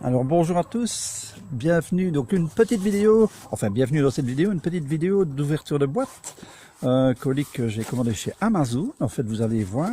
Alors bonjour à tous, bienvenue donc une petite vidéo, enfin bienvenue dans cette vidéo, une petite vidéo d'ouverture de boîte, un colis que j'ai commandé chez Amazon. En fait vous allez voir,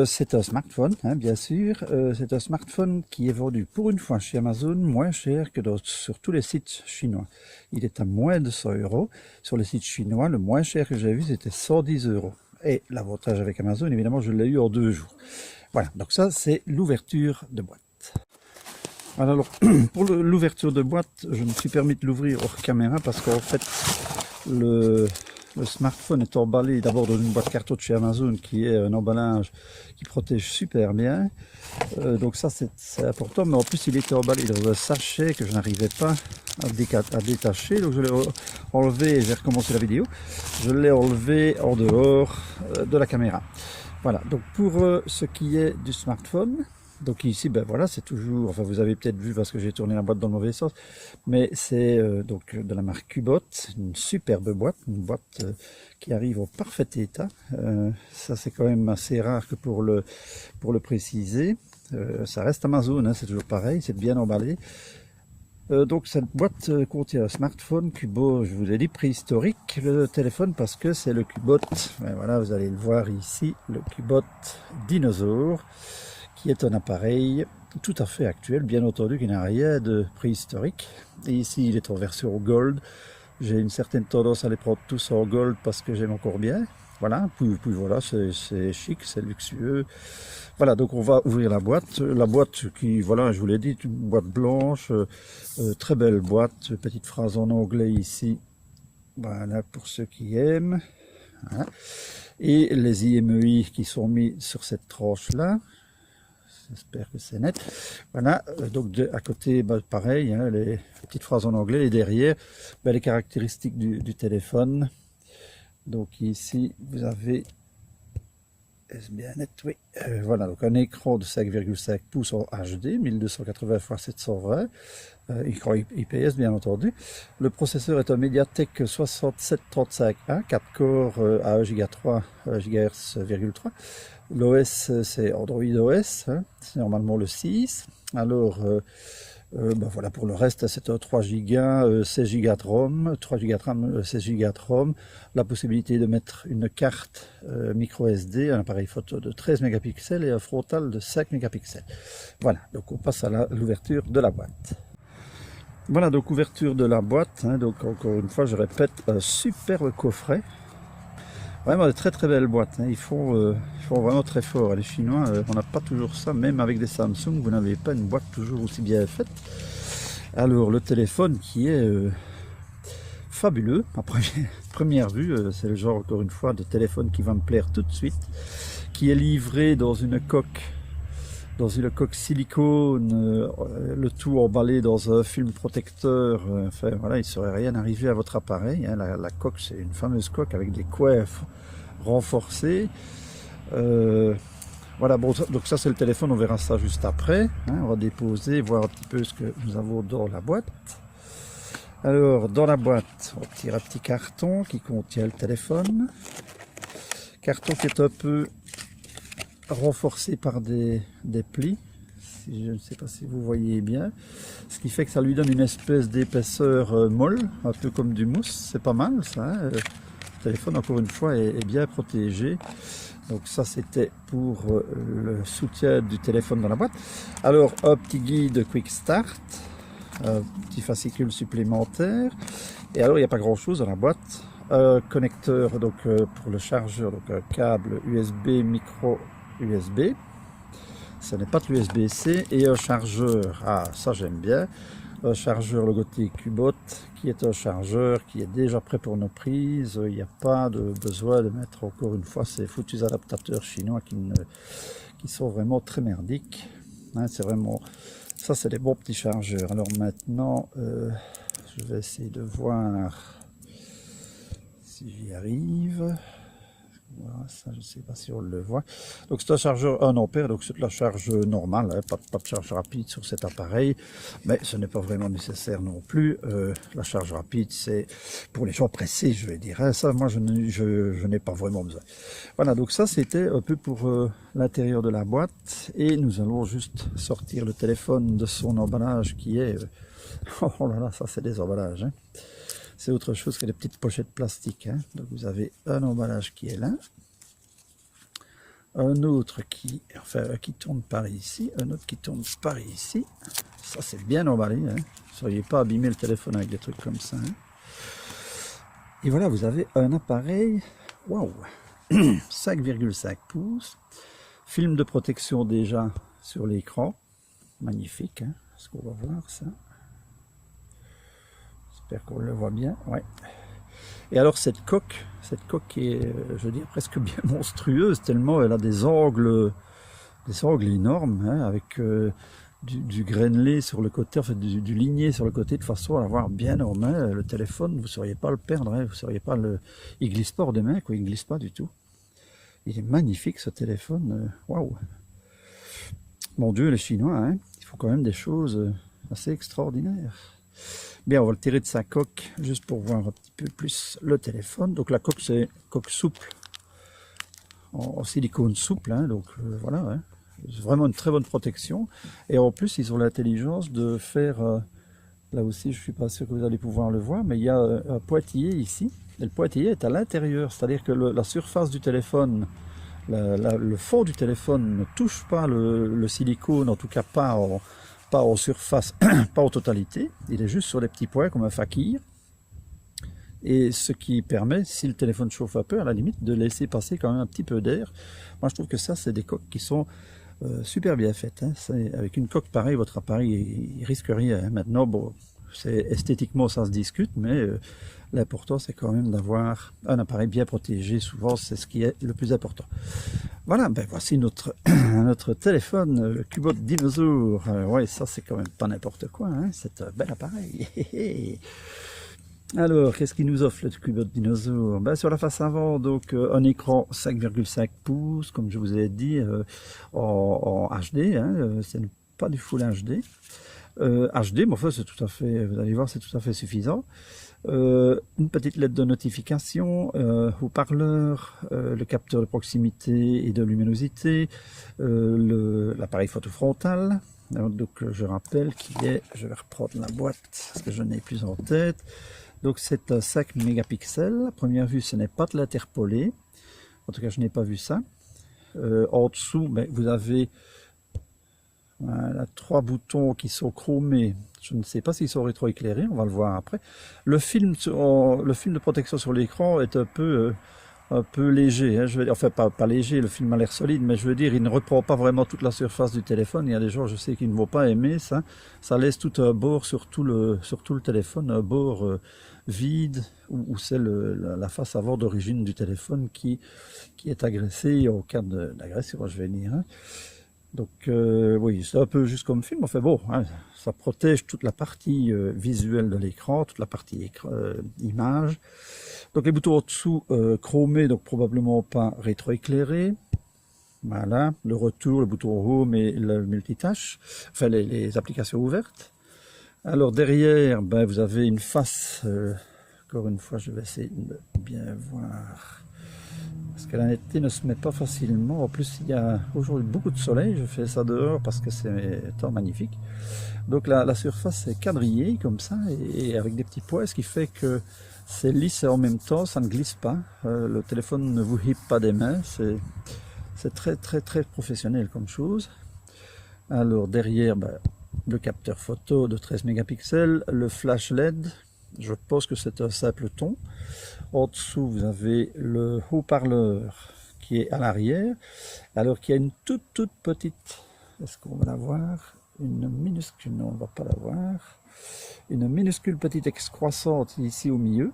c'est un smartphone hein, bien sûr, c'est un smartphone qui est vendu pour une fois chez Amazon moins cher que sur tous les sites chinois. Il est à moins de 100 €, sur les sites chinois le moins cher que j'ai vu c'était 110 €. Et l'avantage avec Amazon évidemment je l'ai eu en 2 jours. Voilà, donc ça c'est l'ouverture de boîte. Alors, pour l'ouverture de boîte, je me suis permis de l'ouvrir hors caméra parce qu'en fait, le smartphone est emballé d'abord dans une boîte carton de chez Amazon qui est un emballage qui protège super bien. Donc ça, c'est important, mais en plus, il était emballé dans un sachet que je n'arrivais pas à détacher. Donc je l'ai enlevé et j'ai recommencé la vidéo. Je l'ai enlevé en dehors de la caméra. Voilà, donc pour ce qui est du smartphone, donc ici, ben voilà, c'est toujours, enfin vous avez peut-être vu parce que j'ai tourné la boîte dans le mauvais sens, mais c'est donc de la marque Cubot, une superbe boîte, une boîte qui arrive en parfait état. Ça c'est quand même assez rare que pour le préciser. Ça reste Amazon, hein, c'est toujours pareil, c'est bien emballé. Donc cette boîte contient un smartphone Cubot, je vous ai dit préhistorique, le téléphone parce que c'est le Cubot, ben voilà vous allez le voir ici, le Cubot Dinosaure, qui est un appareil tout à fait actuel, bien entendu, qui n'a rien de préhistorique. Et ici, il est en version Gold. J'ai une certaine tendance à les prendre tous en Gold parce que j'aime encore bien. Voilà, puis voilà, c'est chic, c'est luxueux. Voilà, donc on va ouvrir la boîte. La boîte qui, voilà, je vous l'ai dit, une boîte blanche, très belle boîte. Petite phrase en anglais ici. Voilà, pour ceux qui aiment. Voilà. Et les IMEI qui sont mis sur cette tranche-là. J'espère que c'est net. Voilà, donc à côté, bah, pareil, hein, les petites phrases en anglais, et derrière, bah, les caractéristiques du téléphone. Donc ici, vous avez, est-ce bien net? Oui. Voilà, donc un écran de 5,5 pouces en HD, 1280 x 720, écran IPS bien entendu. Le processeur est un MediaTek 6735A, 4 corps à 1 Go 3 GHz,3. L'OS c'est Android OS, hein, c'est normalement le 6. Alors ben voilà, pour le reste c'est un 3 Go, 16 Go de ROM, 3 Go de RAM, 16 Go de ROM, la possibilité de mettre une carte micro SD, un appareil photo de 13 mégapixels et un frontal de 5 mégapixels. Voilà, donc on passe à l'ouverture de la boîte. Voilà, donc ouverture de la boîte, hein, donc encore une fois je répète, un superbe coffret. Vraiment de très très belles boîtes, hein. Ils font vraiment très fort. Les Chinois, on n'a pas toujours ça, même avec des Samsung, vous n'avez pas une boîte toujours aussi bien faite. Alors le téléphone qui est fabuleux, à première vue, c'est le genre encore une fois de téléphone qui va me plaire tout de suite, qui est livré dans une coque silicone, le tout emballé dans un film protecteur. Enfin voilà, il ne serait rien arrivé à votre appareil, hein. La coque, c'est une fameuse coque avec des coiffes renforcées. Voilà, bon, donc ça c'est le téléphone, on verra ça juste après, hein. On va déposer, voir un petit peu ce que nous avons dans la boîte. Alors dans la boîte, on tire un petit carton qui contient le téléphone. Carton qui est un peu renforcé par des plis, je ne sais pas si vous voyez bien, ce qui fait que ça lui donne une espèce d'épaisseur molle, un peu comme du mousse. C'est pas mal ça, hein. Le téléphone encore une fois est bien protégé. Donc ça c'était pour le soutien du téléphone dans la boîte. Alors un petit guide Quick Start, un petit fascicule supplémentaire, et alors il n'y a pas grand chose dans la boîte. Un connecteur donc pour le chargeur, donc un câble USB micro USB, ce n'est pas de l'USB-C, et un chargeur, ah ça j'aime bien, un chargeur logoté Cubot, qui est un chargeur qui est déjà prêt pour nos prises. Il n'y a pas de besoin de mettre encore une fois ces foutus adaptateurs chinois qui sont vraiment très merdiques, hein, c'est vraiment, ça c'est des bons petits chargeurs. Alors maintenant, je vais essayer de voir si j'y arrive. Voilà, ça, je ne sais pas si on le voit. Donc c'est un chargeur 1 ampère, donc c'est de la charge normale, hein, pas de charge rapide sur cet appareil, mais ce n'est pas vraiment nécessaire non plus. La charge rapide, c'est pour les gens pressés, je vais dire. Hein, ça, moi, je n'ai pas vraiment besoin. Voilà, donc ça, c'était un peu pour l'intérieur de la boîte, et nous allons juste sortir le téléphone de son emballage qui est... oh là là, ça c'est des emballages, hein. C'est autre chose que les petites pochettes plastiques, hein. Donc vous avez un emballage qui est là, un autre qui tourne par ici, un autre qui tourne par ici. Ça c'est bien emballé, hein. Ne soyez pas abîmer le téléphone avec des trucs comme ça, hein. Et voilà, vous avez un appareil, waouh, 5,5 pouces, film de protection déjà sur l'écran, magnifique, hein. Est-ce qu'on va voir ça? J'espère qu'on le voit bien, ouais. Et alors cette coque est, je veux dire, presque bien monstrueuse, tellement elle a des angles énormes, hein, avec du grainelé sur le côté, enfin du ligné sur le côté, de façon à l'avoir bien en main. Le téléphone, vous ne sauriez pas le perdre, hein, vous sauriez pas il glisse pas hors des mains, quoi, il glisse pas du tout. Il est magnifique ce téléphone, waouh. Mon Dieu, les Chinois, hein, ils font quand même des choses assez extraordinaires. Bien, on va le tirer de sa coque, juste pour voir un petit peu plus le téléphone. Donc la coque, c'est coque souple, en silicone souple, hein, donc voilà, hein. C'est vraiment une très bonne protection. Et en plus, ils ont l'intelligence de faire, là aussi, je ne suis pas sûr que vous allez pouvoir le voir, mais il y a un pointillé ici. Et le pointillé est à l'intérieur, c'est-à-dire que la surface du téléphone, le fond du téléphone ne touche pas le silicone, en tout cas pas en surface, pas en totalité, il est juste sur les petits points comme un fakir, et ce qui permet, si le téléphone chauffe un peu, à la limite, de laisser passer quand même un petit peu d'air. Moi je trouve que ça c'est des coques qui sont super bien faites, hein. Avec une coque pareille, votre appareil il risque rien, hein. Maintenant bon, esthétiquement ça se discute, mais l'important c'est quand même d'avoir un appareil bien protégé, souvent c'est ce qui est le plus important. Voilà, ben voici notre téléphone, le Cubot Dinosaur. Ouais, ça c'est quand même pas n'importe quoi, hein. C'est un bel appareil. Alors, qu'est-ce qu'il nous offre le Cubot Dinosaur? Ben, sur la face avant, donc un écran 5,5 pouces, comme je vous ai dit, en HD, hein, c'est pas du Full HD. HD, mais enfin c'est tout à fait, vous allez voir, c'est tout à fait suffisant. Une petite lettre de notification, haut-parleur, le capteur de proximité et de luminosité, l'appareil photo frontal. Donc je rappelle qu'il est, je vais reprendre la boîte parce que je n'ai plus en tête. Donc c'est un 5 mégapixels. À première vue, ce n'est pas de l'interpolé. En tout cas, je n'ai pas vu ça. En dessous, ben, vous avez voilà, 3 boutons qui sont chromés. Je ne sais pas s'ils sont rétroéclairés, on va le voir après. Le film de protection sur l'écran est un peu léger, hein, je veux dire, enfin pas léger, le film a l'air solide, mais je veux dire, il ne reprend pas vraiment toute la surface du téléphone. Il y a des gens, je sais, qui ne vont pas aimer ça. Ça laisse tout un bord sur tout le téléphone, un bord vide, où c'est la face avant d'origine du téléphone qui est agressée en cas d'agression, je vais dire, hein. Donc oui, c'est un peu juste comme film, enfin bon, hein, ça protège toute la partie visuelle de l'écran, toute la partie image. Donc les boutons au-dessous chromés, donc probablement pas rétroéclairés. Voilà, le retour, le bouton home et le multitâche, enfin les applications ouvertes. Alors derrière, ben, vous avez une face, encore une fois je vais essayer de bien voir. Parce que la netteté ne se met pas facilement. En plus, il y a aujourd'hui beaucoup de soleil. Je fais ça dehors parce que c'est temps magnifique. Donc la surface est quadrillée comme ça et avec des petits points, ce qui fait que c'est lisse et en même temps, ça ne glisse pas. Le téléphone ne vous hippe pas des mains. C'est très très très professionnel comme chose. Alors derrière, ben, le capteur photo de 13 mégapixels, le flash LED. Je pense que c'est un simple ton. En dessous, vous avez le haut-parleur qui est à l'arrière, alors qu'il y a une toute petite, est-ce qu'on va la voir? Une minuscule, non, on ne va pas la voir. Une minuscule petite excroissante ici au milieu,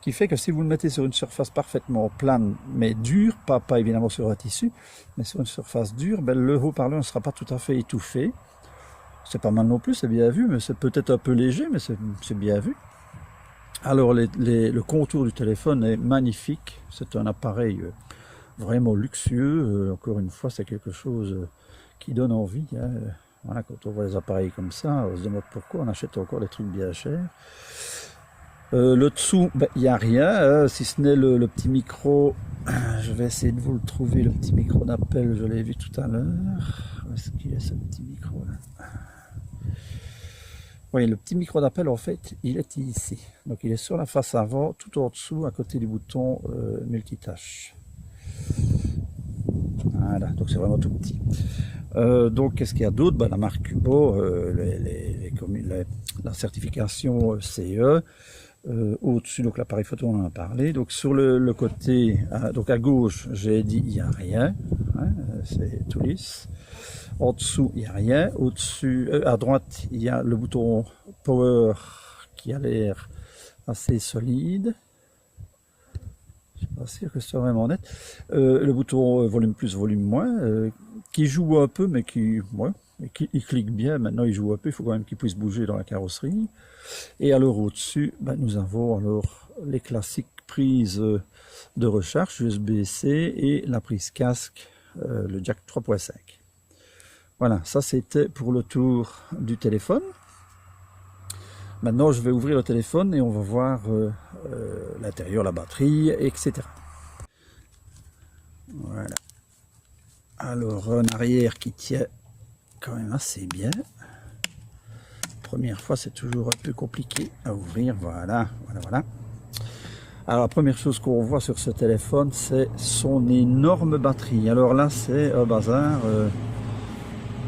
qui fait que si vous le mettez sur une surface parfaitement plane, mais dure, pas évidemment sur un tissu, mais sur une surface dure, ben, le haut-parleur ne sera pas tout à fait étouffé. C'est pas mal non plus, c'est bien vu, mais c'est peut-être un peu léger, mais c'est bien vu. Alors le contour du téléphone est magnifique, c'est un appareil vraiment luxueux, encore une fois c'est quelque chose qui donne envie, hein. Voilà, quand on voit les appareils comme ça, on se demande pourquoi on achète encore des trucs bien chers. Le dessous, ben, il n'y a rien, si ce n'est le petit micro. Je vais essayer de vous le trouver, le petit micro d'appel, je l'ai vu tout à l'heure. Où est-ce qu'il est ce petit micro là? Oui, le petit micro d'appel, en fait, il est ici. Donc il est sur la face avant, tout en dessous, à côté du bouton multitâche. Voilà, donc c'est vraiment tout petit. Donc qu'est-ce qu'il y a d'autre? Ben, la marque Cubo, la certification CE. Au-dessus, donc l'appareil photo, on en a parlé. Donc sur le côté, donc à gauche, j'ai dit il n'y a rien, hein, c'est tout lisse. En dessous, il n'y a rien. Au-dessus, à droite, il y a le bouton Power qui a l'air assez solide. Je ne suis pas sûr que ce soit vraiment net. Le bouton volume plus, volume moins, qui joue un peu, mais qui, ouais, il clique bien. Maintenant, il joue un peu. Il faut quand même qu'il puisse bouger dans la carrosserie. Et alors au-dessus, ben, nous avons alors les classiques prises de recharge USB-C et la prise casque, le jack 3.5. Voilà, ça c'était pour le tour du téléphone. Maintenant, je vais ouvrir le téléphone et on va voir l'intérieur, la batterie, etc. Voilà. Alors, un arrière qui tient quand même assez bien. Première fois, c'est toujours un peu compliqué à ouvrir. Voilà, voilà, voilà. Alors, la première chose qu'on voit sur ce téléphone, c'est son énorme batterie. Alors là, c'est un bazar.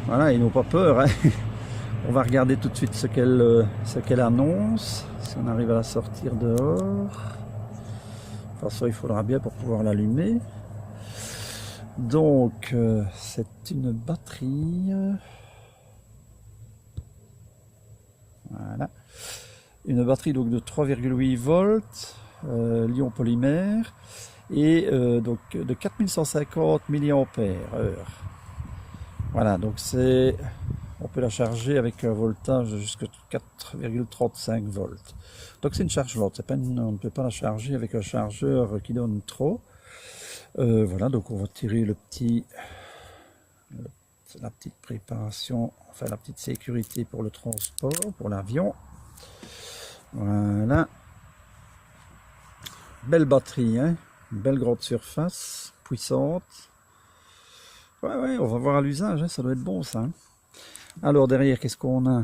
Voilà, ils n'ont pas peur, hein. On va regarder tout de suite ce qu'elle annonce, si on arrive à la sortir dehors. De toute façon, il faudra bien pour pouvoir l'allumer. Donc, c'est une batterie. Voilà. Une batterie donc, de 3,8 volts, l'ion polymère, et donc de 4150 mAh. Voilà, donc c'est... On peut la charger avec un voltage jusqu'à 4,35 volts. Donc c'est une charge lente, on ne peut pas la charger avec un chargeur qui donne trop. Voilà, donc on va tirer la petite préparation, enfin la petite sécurité pour le transport, pour l'avion. Voilà. Belle batterie, hein, une belle grande surface, puissante. Ouais, on va voir à l'usage, hein, ça doit être bon ça. Hein. Alors derrière, qu'est-ce qu'on a?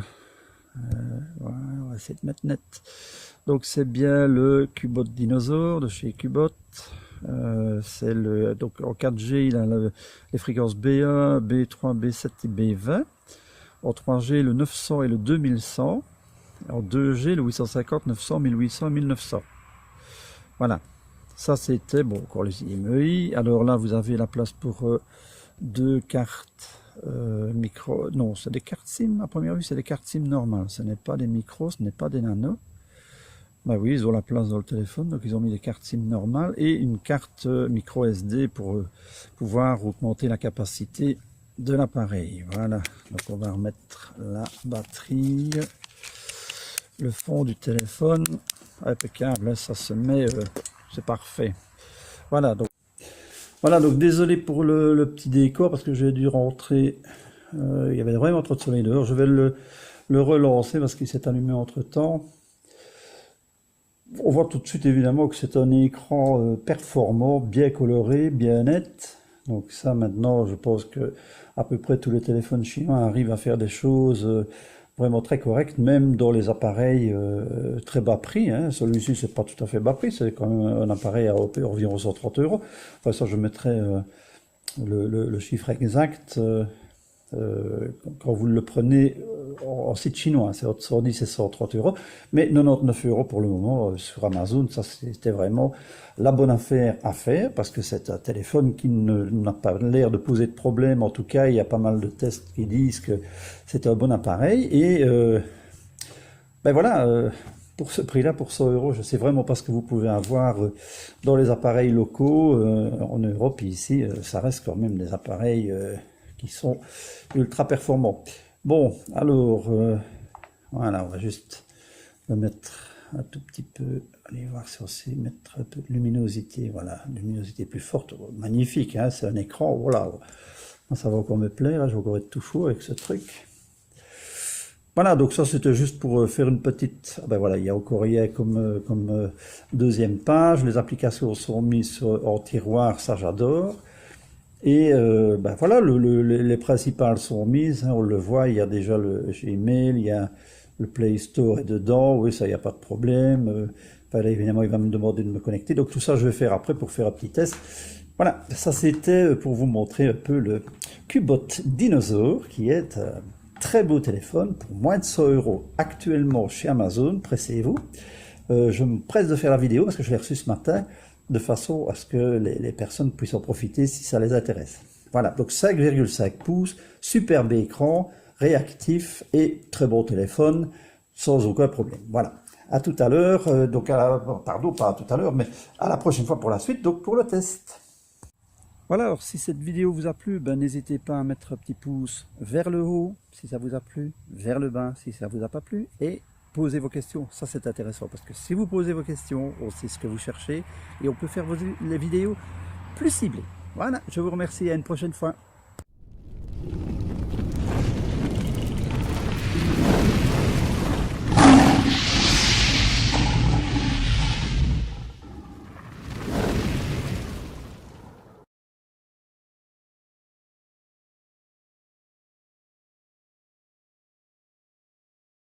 Voilà, on va essayer de mettre net. Donc c'est bien le Cubot Dinosaur de chez Cubot. C'est donc en 4G, il a les fréquences B1, B3, B7 et B20. En 3G, le 900 et le 2100. En 2G, le 850, 900, 1800 et 1900. Voilà. Ça c'était, bon, encore les IMEI. Alors là, vous avez la place pour deux cartes. Micro, non, c'est des cartes SIM. À première vue, c'est des cartes SIM normales. Ce n'est pas des micros, ce n'est pas des nano. Bah oui, ils ont la place dans le téléphone, donc ils ont mis des cartes SIM normales et une carte micro SD pour pouvoir augmenter la capacité de l'appareil. Voilà, donc on va remettre la batterie, le fond du téléphone, impeccable, ça se met, c'est parfait. Voilà, donc désolé pour le petit décor parce que j'ai dû rentrer, il y avait vraiment trop de soleil dehors. Je vais le relancer parce qu'il s'est allumé entre temps. On voit tout de suite évidemment que c'est un écran performant, bien coloré, bien net. Donc ça maintenant je pense que à peu près tous les téléphones chinois arrivent à faire des choses vraiment très correctes, même dans les appareils très bas prix. Hein. Celui-ci c'est pas tout à fait bas prix, c'est quand même un appareil à environ 130 €. Enfin ça je mettrai le chiffre exact quand vous le prenez en site chinois, c'est 110 et 130 €, mais 99 € pour le moment sur Amazon. Ça c'était vraiment la bonne affaire à faire parce que c'est un téléphone qui n'a pas l'air de poser de problème. En tout cas, il y a pas mal de tests qui disent que c'est un bon appareil et ben voilà. Pour ce prix-là, pour 100 €, je ne sais vraiment pas ce que vous pouvez avoir dans les appareils locaux en Europe. Et ici, ça reste quand même des appareils qui sont ultra performants. Bon, alors, voilà, on va juste le mettre un tout petit peu, allez voir si on sait mettre un peu de luminosité, voilà, luminosité plus forte, magnifique, hein, c'est un écran, voilà, ça va encore me plaire, hein, je vais encore être tout chaud avec ce truc. Voilà, donc ça c'était juste pour faire une petite, ben voilà, il y a encore rien comme deuxième page, les applications sont mises en tiroir, ça j'adore. Et ben voilà, les principales sont mises, hein, on le voit, il y a déjà le Gmail, il y a le Play Store est dedans, oui ça il n'y a pas de problème. Ben là, évidemment il va me demander de me connecter, donc tout ça je vais faire après pour faire un petit test. Voilà, ça c'était pour vous montrer un peu le Cubot Dinosaur, qui est un très beau téléphone pour moins de 100 € actuellement chez Amazon, pressez-vous. Je me presse de faire la vidéo parce que je l'ai reçu ce matin, de façon à ce que les personnes puissent en profiter si ça les intéresse. Voilà, donc 5,5 pouces, superbe écran, réactif et très bon téléphone, sans aucun problème. Voilà, à tout à l'heure, donc pardon, pas à tout à l'heure, mais à la prochaine fois pour la suite, donc pour le test. Voilà, alors si cette vidéo vous a plu, ben, n'hésitez pas à mettre un petit pouce vers le haut si ça vous a plu, vers le bas si ça vous a pas plu, et posez vos questions. Ça c'est intéressant parce que si vous posez vos questions, on sait ce que vous cherchez et on peut faire les vidéos plus ciblées. Voilà, je vous remercie, à une prochaine fois.